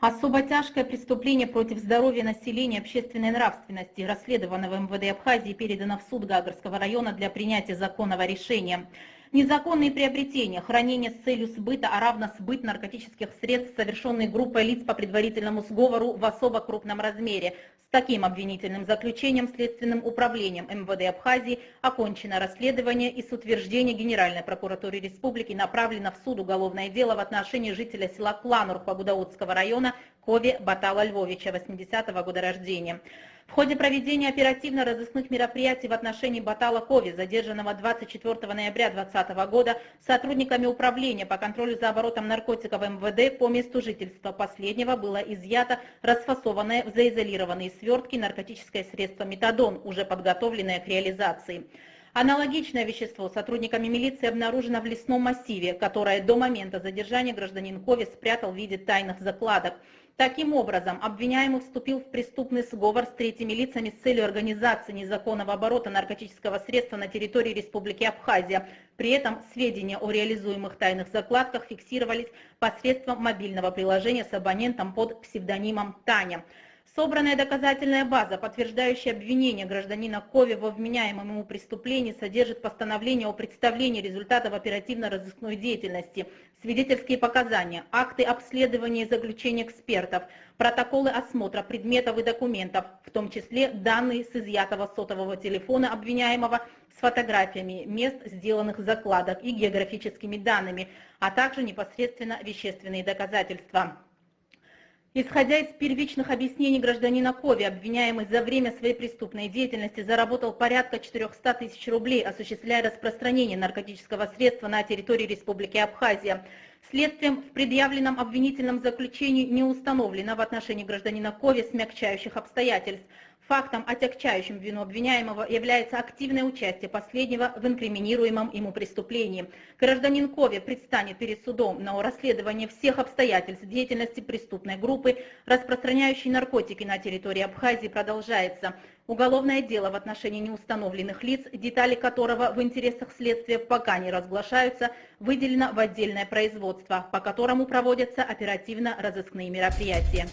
Особо тяжкое преступление против здоровья населения и общественной нравственности, расследованное в МВД Абхазии, передано в суд Гагарского района для принятия законного решения. Незаконные приобретения, хранение с целью сбыта, а равно сбыт наркотических средств, совершенные группой лиц по предварительному сговору в особо крупном размере. С таким обвинительным заключением Следственным управлением МВД Абхазии окончено расследование и с утверждения Генеральной прокуратуры Республики направлено в суд уголовное дело в отношении жителя села Кланур Погудаутского района Кови Батала Львовича, 80-го года рождения. В ходе проведения оперативно-розыскных мероприятий в отношении Батала Кови, задержанного 24 ноября 2020 года, сотрудниками управления по контролю за оборотом наркотиков МВД по месту жительства последнего было изъято расфасованное в заизолированные свертки наркотическое средство метадон, уже подготовленное к реализации. Аналогичное вещество сотрудниками милиции обнаружено в лесном массиве, которое до момента задержания гражданин Кови спрятал в виде тайных закладок. Таким образом, обвиняемый вступил в преступный сговор с третьими лицами с целью организации незаконного оборота наркотического средства на территории Республики Абхазия. При этом сведения о реализуемых тайных закладках фиксировались посредством мобильного приложения с абонентом под псевдонимом Таня. Собранная доказательная база, подтверждающая обвинение гражданина Кови во вменяемом ему преступлении, содержит постановление о представлении результатов оперативно-розыскной деятельности, свидетельские показания, акты обследования и заключения экспертов, протоколы осмотра предметов и документов, в том числе данные с изъятого сотового телефона обвиняемого с фотографиями мест сделанных закладок и географическими данными, а также непосредственно вещественные доказательства. Исходя из первичных объяснений гражданина Кови, обвиняемый за время своей преступной деятельности заработал порядка 400 тысяч рублей, осуществляя распространение наркотического средства на территории Республики Абхазия. Следствием в предъявленном обвинительном заключении не установлено в отношении гражданина Кови смягчающих обстоятельств. Фактом, отягчающим вину обвиняемого, является активное участие последнего в инкриминируемом ему преступлении. Гражданин Кови предстанет перед судом на расследование всех обстоятельств деятельности преступной группы, распространяющей наркотики на территории Абхазии, продолжается. Уголовное дело в отношении неустановленных лиц, детали которого в интересах следствия пока не разглашаются, выделено в отдельное производство, по которому проводятся оперативно-розыскные мероприятия.